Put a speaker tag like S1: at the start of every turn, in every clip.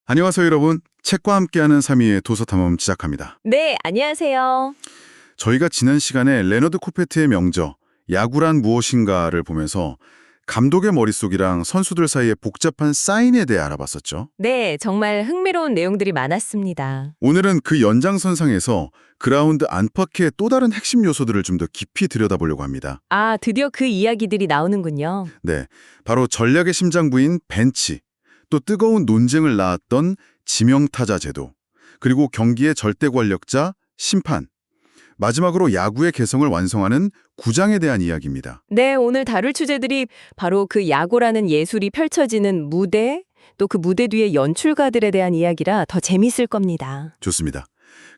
S1: 안녕하세요, 여러분. 책과 함께하는 3위의 도서탐험 시작합니다.
S2: 네, 안녕하세요.
S1: 저희가 지난 시간에 레너드 코페트의 명저, 야구란 무엇인가를 보면서 감독의 머릿속이랑 선수들 사이의 복잡한 사인에 대해 알아봤었죠.
S2: 네, 정말 흥미로운 내용들이 많았습니다.
S1: 오늘은 그 연장선상에서 그라운드 안팎의 또 다른 핵심 요소들을 좀 더 깊이 들여다보려고 합니다.
S2: 아, 드디어 그 이야기들이 나오는군요.
S1: 네, 바로 전략의 심장부인 벤치, 또 뜨거운 논쟁을 낳았던 지명타자 제도, 그리고 경기의 절대 권력자, 심판, 마지막으로 야구의 개성을 완성하는 구장에 대한 이야기입니다.
S2: 네, 오늘 다룰 주제들이 바로 그 야구라는 예술이 펼쳐지는 무대, 또 그 무대 뒤의 연출가들에 대한 이야기라 더 재밌을 겁니다.
S1: 좋습니다.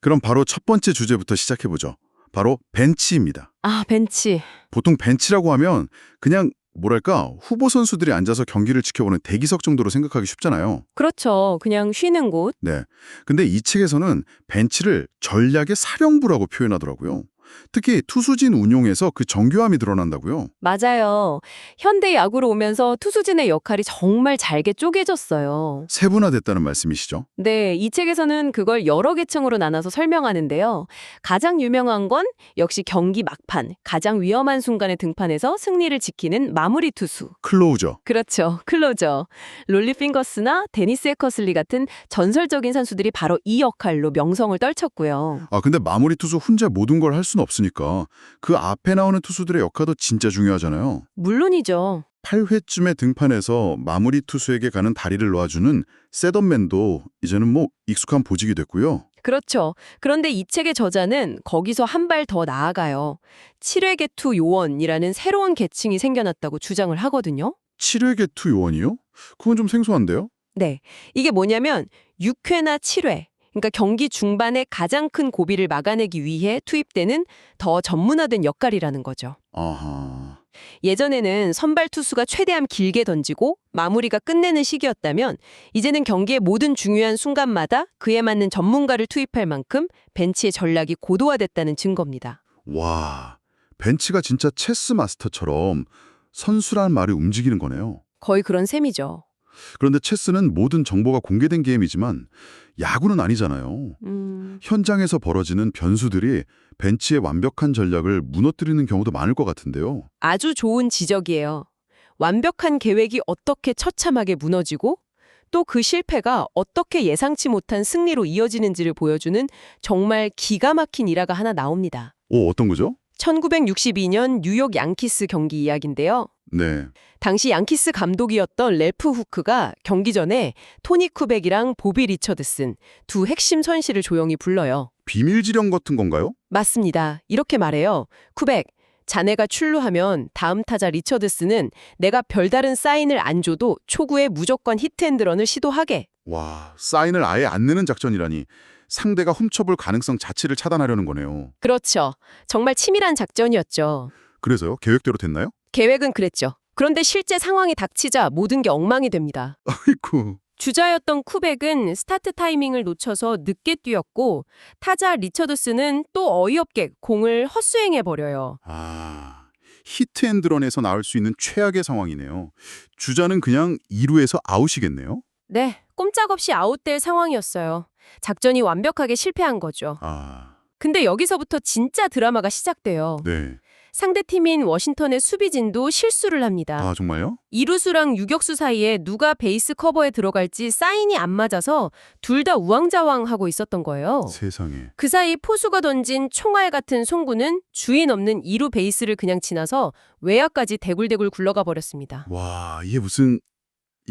S1: 그럼 바로 첫 번째 주제부터 시작해보죠. 바로 벤치입니다.
S2: 아, 벤치.
S1: 보통 벤치라고 하면 그냥 뭐랄까 후보 선수들이 앉아서 경기를 지켜보는 대기석 정도로 생각하기 쉽잖아요.
S2: 그렇죠. 그냥 쉬는 곳.
S1: 네. 근데 이 책에서는 벤치를 전략의 사령부라고 표현하더라고요. 특히 투수진 운용에서 그 정교함이 드러난다고요.
S2: 맞아요. 현대 야구로 오면서 투수진의 역할이 정말 잘게 쪼개졌어요.
S1: 세분화됐다는 말씀이시죠?
S2: 네, 이 책에서는 그걸 여러 계층으로 나눠서 설명하는데요. 가장 유명한 건 역시 경기 막판, 가장 위험한 순간에 등판해서 승리를 지키는 마무리 투수.
S1: 클로우저.
S2: 그렇죠, 클로저. 롤리 핑거스나 데니스 에커슬리 같은 전설적인 선수들이 바로 이 역할로 명성을 떨쳤고요.
S1: 근데 마무리 투수 혼자 모든 걸 할 수는 없으니까 그 앞에 나오는 투수들의 역할도 진짜 중요하잖아요.
S2: 물론이죠.
S1: 8회쯤에 등판해서 마무리 투수에게 가는 다리를 놓아주는 셋업맨도 이제는 뭐 익숙한 보직이 됐고요.
S2: 그렇죠. 그런데 이 책의 저자는 거기서 한 발 더 나아가요. 7회 개투 요원이라는 새로운 계층이 생겨났다고 주장을 하거든요.
S1: 7회 개투 요원이요? 그건 좀 생소한데요?
S2: 네. 이게 뭐냐면 6회나 7회, 그러니까 경기 중반에 가장 큰 고비를 막아내기 위해 투입되는 더 전문화된 역할이라는 거죠.
S1: 아하.
S2: 예전에는 선발 투수가 최대한 길게 던지고 마무리가 끝내는 시기였다면 이제는 경기의 모든 중요한 순간마다 그에 맞는 전문가를 투입할 만큼 벤치의 전략이 고도화됐다는 증거입니다.
S1: 와, 벤치가 진짜 체스 마스터처럼 선수란 말이 움직이는 거네요.
S2: 거의 그런 셈이죠.
S1: 그런데 체스는 모든 정보가 공개된 게임이지만 야구는 아니잖아요. 현장에서 벌어지는 변수들이 벤치의 완벽한 전략을 무너뜨리는 경우도 많을 것 같은데요.
S2: 아주 좋은 지적이에요. 완벽한 계획이 어떻게 처참하게 무너지고 또 그 실패가 어떻게 예상치 못한 승리로 이어지는지를 보여주는 정말 기가 막힌 일화가 하나 나옵니다.
S1: 어떤 거죠?
S2: 1962년 뉴욕 양키스 경기 이야기인데요.
S1: 네.
S2: 당시 양키스 감독이었던 래프 후크가 경기 전에 토니 쿠벡이랑 보비 리처드슨 두 핵심 선수를 조용히 불러요.
S1: 비밀 지령 같은 건가요?
S2: 맞습니다. 이렇게 말해요. 쿠벡, 자네가 출루하면 다음 타자 리처드슨은 내가 별다른 사인을 안 줘도 초구에 무조건 히트앤드런을 시도하게.
S1: 와, 사인을 아예 안 내는 작전이라니 상대가 훔쳐볼 가능성 자체를 차단하려는 거네요.
S2: 그렇죠. 정말 치밀한 작전이었죠.
S1: 그래서요? 계획대로 됐나요?
S2: 계획은 그랬죠. 그런데 실제 상황이 닥치자 모든 게 엉망이 됩니다.
S1: 아이쿠.
S2: 주자였던 쿠벡은 스타트 타이밍을 놓쳐서 늦게 뛰었고 타자 리처드슨은 또 어이없게 공을 헛스윙해버려요.
S1: 히트앤드런에서 나올 수 있는 최악의 상황이네요. 주자는 그냥 2루에서 아웃이겠네요?
S2: 네, 꼼짝없이 아웃될 상황이었어요. 작전이 완벽하게 실패한 거죠. 근데 여기서부터 진짜 드라마가 시작돼요.
S1: 네.
S2: 상대팀인 워싱턴의 수비진도 실수를 합니다.
S1: 정말요?
S2: 이루수랑 유격수 사이에 누가 베이스 커버에 들어갈지 사인이 안 맞아서 둘 다 우왕좌왕하고 있었던 거예요.
S1: 세상에.
S2: 그 사이 포수가 던진 총알 같은 송구는 주인 없는 2루 베이스를 그냥 지나서 외야까지 대굴대굴 굴러가 버렸습니다.
S1: 와, 이게 무슨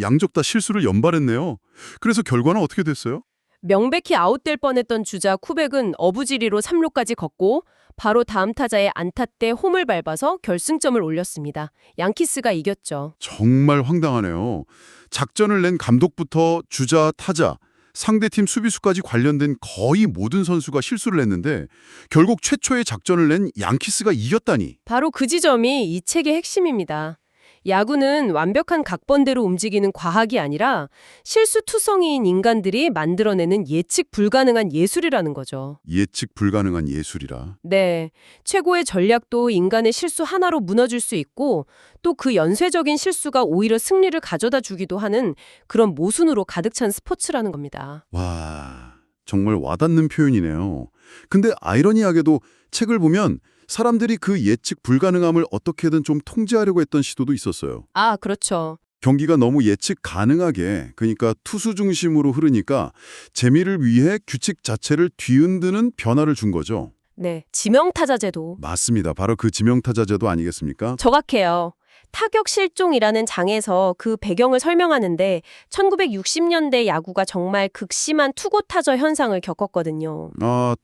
S1: 양쪽 다 실수를 연발했네요. 그래서 결과는 어떻게 됐어요?
S2: 명백히 아웃될 뻔했던 주자 쿠벡은 어부지리로 3루까지 걷고 바로 다음 타자의 안타 때 홈을 밟아서 결승점을 올렸습니다. 양키스가 이겼죠.
S1: 정말 황당하네요. 작전을 낸 감독부터 주자, 타자, 상대팀 수비수까지 관련된 거의 모든 선수가 실수를 했는데 결국 최초의 작전을 낸 양키스가 이겼다니.
S2: 바로 그 지점이 이 책의 핵심입니다. 야구는 완벽한 각본대로 움직이는 과학이 아니라 실수투성이인 인간들이 만들어내는 예측 불가능한 예술이라는 거죠.
S1: 예측 불가능한 예술이라.
S2: 네, 최고의 전략도 인간의 실수 하나로 무너질 수 있고 또 그 연쇄적인 실수가 오히려 승리를 가져다 주기도 하는 그런 모순으로 가득 찬 스포츠라는 겁니다.
S1: 와, 정말 와닿는 표현이네요. 근데 아이러니하게도 책을 보면 사람들이 그 예측 불가능함을 어떻게든 좀 통제하려고 했던 시도도 있었어요.
S2: 아, 그렇죠.
S1: 경기가 너무 예측 가능하게, 그러니까 투수 중심으로 흐르니까 재미를 위해 규칙 자체를 뒤흔드는 변화를 준 거죠.
S2: 네, 지명타자 제도.
S1: 맞습니다. 바로 그 지명타자 제도 아니겠습니까?
S2: 정확해요. 타격 실종이라는 장에서 그 배경을 설명하는데 1960년대 야구가 정말 극심한 투고 타저 현상을 겪었거든요.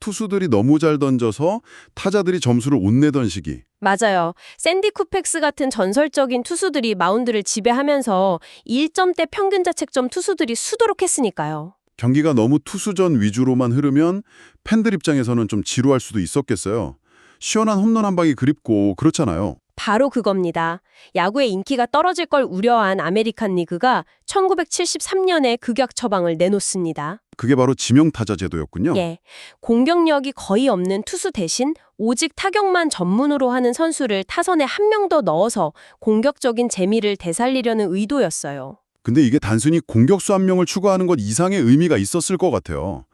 S1: 투수들이 너무 잘 던져서 타자들이 점수를 못 내던 시기.
S2: 맞아요. 샌디 쿠펙스 같은 전설적인 투수들이 마운드를 지배하면서 1점대 평균 자책점 투수들이 수두룩 했으니까요.
S1: 경기가 너무 투수전 위주로만 흐르면 팬들 입장에서는 좀 지루할 수도 있었겠어요. 시원한 홈런 한 방이 그립고 그렇잖아요.
S2: 바로 그겁니다. 야구의 인기가 떨어질 걸 우려한 아메리칸 리그가 1973년에 극약 처방을 내놓습니다.
S1: 그게 바로 지명타자 제도였군요.
S2: 예. 공격력이 거의 없는 투수 대신 오직 타격만 전문으로 하는 선수를 타선에 한 명 더 넣어서 공격적인 재미를 되살리려는 의도였어요.
S1: 근데 이게 단순히 공격수 한 명을 추가하는 것 이상의 의미가 있었을 것 같아요.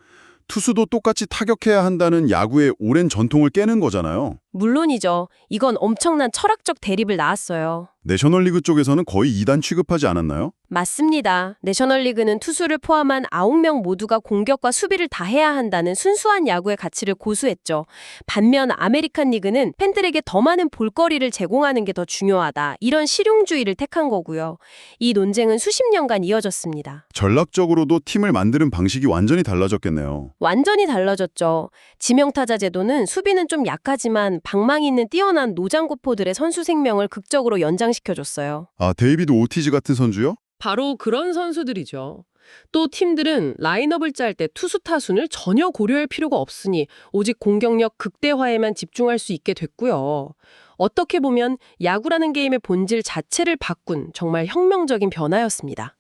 S1: 투수도 똑같이 타격해야 한다는 야구의 오랜 전통을 깨는 거잖아요.
S2: 물론이죠. 이건 엄청난 철학적 대립을 낳았어요.
S1: 내셔널리그 쪽에서는 거의 2단 취급하지 않았나요?
S2: 맞습니다. 내셔널리그는 투수를 포함한 9명 모두가 공격과 수비를 다 해야 한다는 순수한 야구의 가치를 고수했죠. 반면 아메리칸 리그는 팬들에게 더 많은 볼거리를 제공하는 게 더 중요하다. 이런 실용주의를 택한 거고요. 이 논쟁은 수십 년간 이어졌습니다.
S1: 전략적으로도 팀을 만드는 방식이 완전히 달라졌겠네요.
S2: 완전히 달라졌죠. 지명타자 제도는 수비는 좀 약하지만 방망이 있는 뛰어난 노장고포들의 선수 생명을 극적으로 연장시켜줬어요.
S1: 데이비드 오티즈 같은 선수요?
S2: 바로 그런 선수들이죠. 또 팀들은 라인업을 짤 때 투수 타순을 전혀 고려할 필요가 없으니 오직 공격력 극대화에만 집중할 수 있게 됐고요. 어떻게 보면 야구라는 게임의 본질 자체를 바꾼 정말 혁명적인 변화였습니다.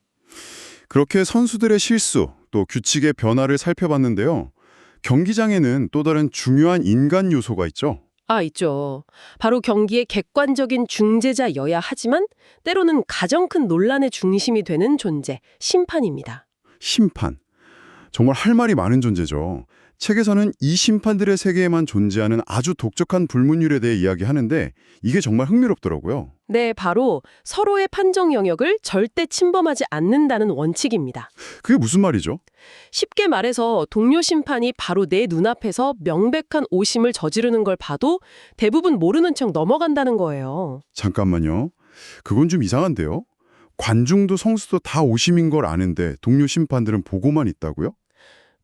S1: 그렇게 선수들의 실수, 또 규칙의 변화를 살펴봤는데요. 경기장에는 또 다른 중요한 인간 요소가 있죠.
S2: 있죠. 바로 경기의 객관적인 중재자여야 하지만 때로는 가장 큰 논란의 중심이 되는 존재, 심판입니다.
S1: 심판. 정말 할 말이 많은 존재죠. 책에서는 이 심판들의 세계에만 존재하는 아주 독특한 불문율에 대해 이야기하는데 이게 정말 흥미롭더라고요.
S2: 네, 바로 서로의 판정 영역을 절대 침범하지 않는다는 원칙입니다.
S1: 그게 무슨 말이죠?
S2: 쉽게 말해서 동료 심판이 바로 내 눈앞에서 명백한 오심을 저지르는 걸 봐도 대부분 모르는 척 넘어간다는 거예요.
S1: 잠깐만요. 그건 좀 이상한데요? 관중도 선수도 다 오심인 걸 아는데 동료 심판들은 보고만 있다고요?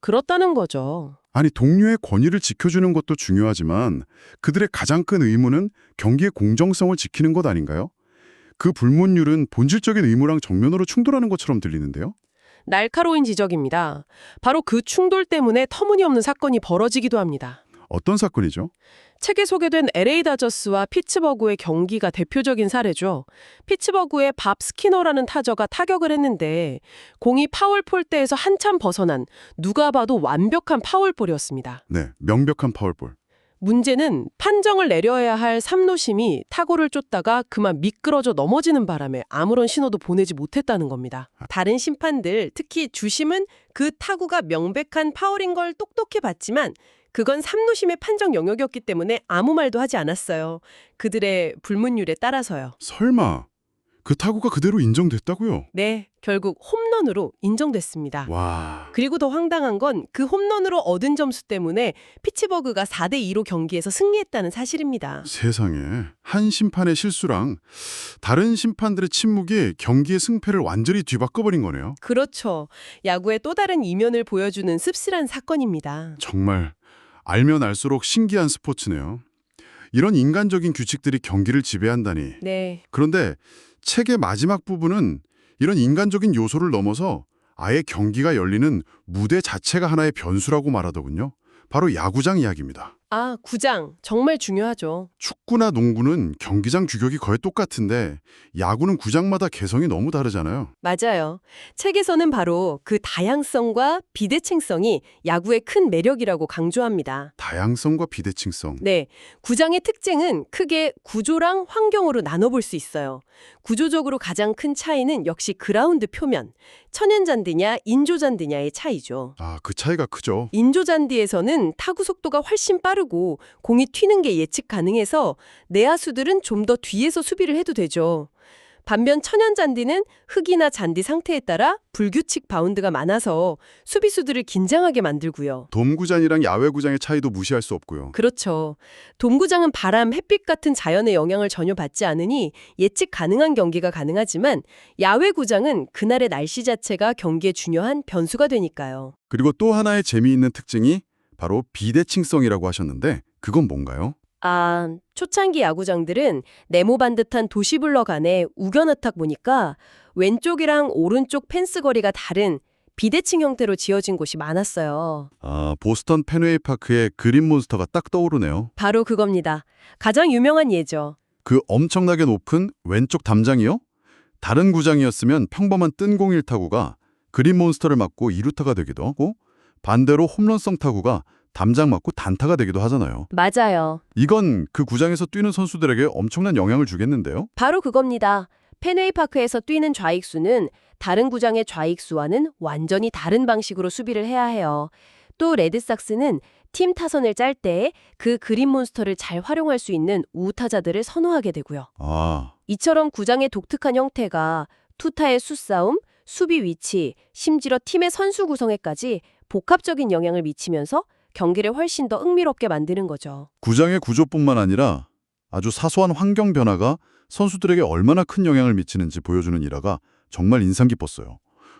S2: 그렇다는 거죠.
S1: 아니, 동료의 권위를 지켜주는 것도 중요하지만 그들의 가장 큰 의무는 경기의 공정성을 지키는 것 아닌가요? 그 불문율은 본질적인 의무랑 정면으로 충돌하는 것처럼 들리는데요?
S2: 날카로운 지적입니다. 바로 그 충돌 때문에 터무니없는 사건이 벌어지기도 합니다.
S1: 어떤 사건이죠?
S2: 책에 소개된 LA 다저스와 피츠버그의 경기가 대표적인 사례죠. 피츠버그의 밥 스키너라는 타저가 타격을 했는데 공이 파울 폴대에서 한참 벗어난 누가 봐도 완벽한 파울볼이었습니다.
S1: 네, 명백한 파울볼.
S2: 문제는 판정을 내려야 할 삼루심이 타구를 쫓다가 그만 미끄러져 넘어지는 바람에 아무런 신호도 보내지 못했다는 겁니다. 다른 심판들, 특히 주심은 그 타구가 명백한 파울인 걸 똑똑히 봤지만 그건 삼루심의 판정 영역이었기 때문에 아무 말도 하지 않았어요. 그들의 불문율에 따라서요.
S1: 설마 그 타구가 그대로 인정됐다고요?
S2: 네, 결국 홈런으로 인정됐습니다.
S1: 와,
S2: 그리고 더 황당한 건 그 홈런으로 얻은 점수 때문에 피츠버그가 4대2로 경기에서 승리했다는 사실입니다.
S1: 세상에. 한 심판의 실수랑 다른 심판들의 침묵이 경기의 승패를 완전히 뒤바꿔버린 거네요.
S2: 그렇죠. 야구의 또 다른 이면을 보여주는 씁쓸한 사건입니다.
S1: 정말 알면 알수록 신기한 스포츠네요. 이런 인간적인 규칙들이 경기를 지배한다니.
S2: 네.
S1: 그런데 책의 마지막 부분은 이런 인간적인 요소를 넘어서 아예 경기가 열리는 무대 자체가 하나의 변수라고 말하더군요. 바로 야구장 이야기입니다.
S2: 아, 구장. 정말 중요하죠.
S1: 축구나 농구는 경기장 규격이 거의 똑같은데 야구는 구장마다 개성이 너무 다르잖아요.
S2: 맞아요. 책에서는 바로 그 다양성과 비대칭성이 야구의 큰 매력이라고 강조합니다.
S1: 다양성과 비대칭성.
S2: 네, 구장의 특징은 크게 구조랑 환경으로 나눠볼 수 있어요. 구조적으로 가장 큰 차이는 역시 그라운드 표면, 천연잔디냐 인조잔디냐의 차이죠.
S1: 아, 그 차이가 크죠.
S2: 인조잔디에서는 타구 속도가 훨씬 빠르고 공이 튀는 게 예측 가능해서 내야수들은 좀 더 뒤에서 수비를 해도 되죠. 반면 천연잔디는 흙이나 잔디 상태에 따라 불규칙 바운드가 많아서 수비수들을 긴장하게 만들고요.
S1: 돔구장이랑 야외구장의 차이도 무시할 수 없고요.
S2: 그렇죠. 돔구장은 바람, 햇빛 같은 자연의 영향을 전혀 받지 않으니 예측 가능한 경기가 가능하지만 야외구장은 그날의 날씨 자체가 경기에 중요한 변수가 되니까요.
S1: 그리고 또 하나의 재미있는 특징이 바로 비대칭성이라고 하셨는데 그건 뭔가요?
S2: 아, 초창기 야구장들은 네모반 듯한 도시블럭 안에 우겨넣다 보니까 왼쪽이랑 오른쪽 펜스 거리가 다른 비대칭 형태로 지어진 곳이 많았어요.
S1: 아, 보스턴 펜웨이 파크의 그린 몬스터가 딱 떠오르네요.
S2: 바로 그겁니다. 가장 유명한 예죠.
S1: 그 엄청나게 높은 왼쪽 담장이요? 다른 구장이었으면 평범한 뜬공일 타구가 그린 몬스터를 맞고 2루타가 되기도 하고 반대로 홈런성 타구가 담장 맞고 단타가 되기도 하잖아요.
S2: 맞아요.
S1: 이건 그 구장에서 뛰는 선수들에게 엄청난 영향을 주겠는데요?
S2: 바로 그겁니다. 펜웨이 파크에서 뛰는 좌익수는 다른 구장의 좌익수와는 완전히 다른 방식으로 수비를 해야 해요. 또 레드삭스는 팀 타선을 짤 때 그 그린 몬스터를 잘 활용할 수 있는 우타자들을 선호하게 되고요.
S1: 아,
S2: 이처럼 구장의 독특한 형태가 투타의 수싸움, 수비 위치, 심지어 팀의 선수 구성에까지 복합적인 영향을 미치면서 경기를 훨씬 더 흥미롭게 만드는 거죠.
S1: 구장의 구조뿐만 아니라 아주 사소한 환경 변화가 선수들에게 얼마나 큰 영향을 미치는지 보여주는 일화가 정말 인상 깊었어요.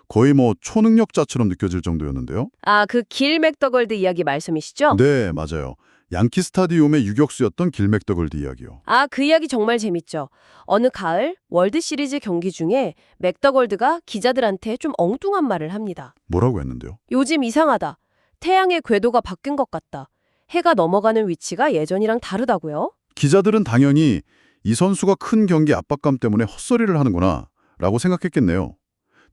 S1: 거의 초능력자처럼 느껴질 정도였는데요.
S2: 아, 그 길 맥더걸드 이야기 말씀이시죠?
S1: 네, 맞아요. 양키 스타디움의 유격수였던 길 맥더글드 이야기요.
S2: 아, 그 이야기 정말 재밌죠. 어느 가을 월드 시리즈 경기 중에 맥더걸드가 기자들한테 좀 엉뚱한 말을 합니다.
S1: 뭐라고 했는데요?
S2: 요즘 이상하다. 태양의 궤도가 바뀐 것 같다. 해가 넘어가는 위치가 예전이랑 다르다고요?
S1: 기자들은 당연히 이 선수가 큰 경기 압박감 때문에 헛소리를 하는구나 라고 생각했겠네요.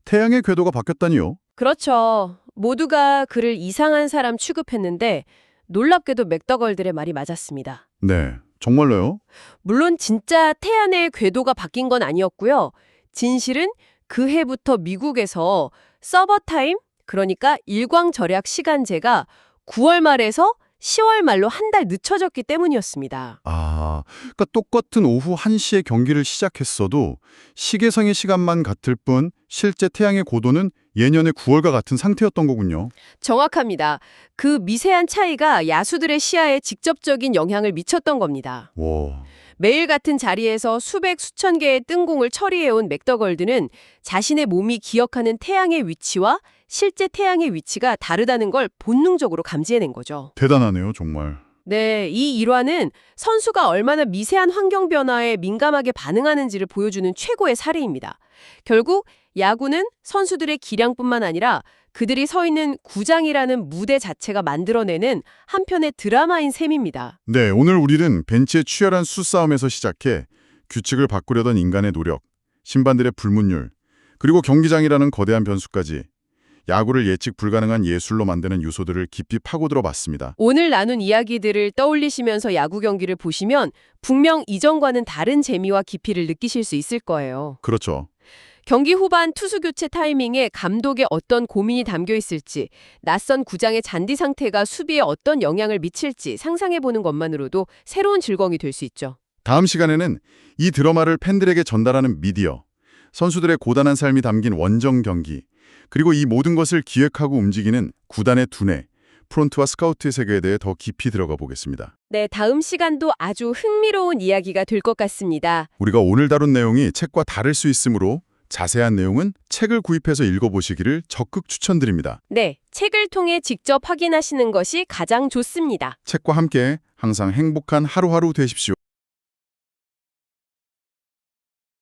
S1: 태양의 궤도가 바뀌었다니요?
S2: 그렇죠. 모두가 그를 이상한 사람 취급했는데 놀랍게도 맥더걸들의 말이 맞았습니다.
S1: 네, 정말로요?
S2: 물론 진짜 태양의 궤도가 바뀐 건 아니었고요. 진실은 그 해부터 미국에서 서버타임, 그러니까 일광절약 시간제가 9월 말에서 10월 말로 한 달 늦춰졌기 때문이었습니다.
S1: 아, 그러니까 똑같은 오후 1시에 경기를 시작했어도 시계상의 시간만 같을 뿐 실제 태양의 고도는 예년의 9월과 같은 상태였던 거군요.
S2: 정확합니다. 그 미세한 차이가 야수들의 시야에 직접적인 영향을 미쳤던 겁니다.
S1: 와,
S2: 매일 같은 자리에서 수백 수천 개의 뜬공을 처리해온 맥더걸드는 자신의 몸이 기억하는 태양의 위치와 실제 태양의 위치가 다르다는 걸 본능적으로 감지해낸 거죠.
S1: 대단하네요, 정말.
S2: 네, 이 일화는 선수가 얼마나 미세한 환경 변화에 민감하게 반응하는지를 보여주는 최고의 사례입니다. 결국 야구는 선수들의 기량뿐만 아니라 그들이 서 있는 구장이라는 무대 자체가 만들어내는 한편의 드라마인 셈입니다.
S1: 네, 오늘 우리는 벤치의 치열한 수싸움에서 시작해 규칙을 바꾸려던 인간의 노력, 심판들의 불문율, 그리고 경기장이라는 거대한 변수까지 야구를 예측 불가능한 예술로 만드는 요소들을 깊이 파고들어 봤습니다.
S2: 오늘 나눈 이야기들을 떠올리시면서 야구 경기를 보시면 분명 이전과는 다른 재미와 깊이를 느끼실 수 있을 거예요.
S1: 그렇죠.
S2: 경기 후반 투수 교체 타이밍에 감독의 어떤 고민이 담겨 있을지, 낯선 구장의 잔디 상태가 수비에 어떤 영향을 미칠지 상상해보는 것만으로도 새로운 즐거움이 될 수 있죠.
S1: 다음 시간에는 이 드라마를 팬들에게 전달하는 미디어, 선수들의 고단한 삶이 담긴 원정 경기, 그리고 이 모든 것을 기획하고 움직이는 구단의 두뇌, 프론트와 스카우트의 세계에 대해 더 깊이 들어가 보겠습니다.
S2: 네, 다음 시간도 아주 흥미로운 이야기가 될 것 같습니다.
S1: 우리가 오늘 다룬 내용이 책과 다를 수 있으므로 자세한 내용은 책을 구입해서 읽어보시기를 적극 추천드립니다.
S2: 네, 책을 통해 직접 확인하시는 것이 가장 좋습니다.
S1: 책과 함께 항상 행복한 하루하루 되십시오.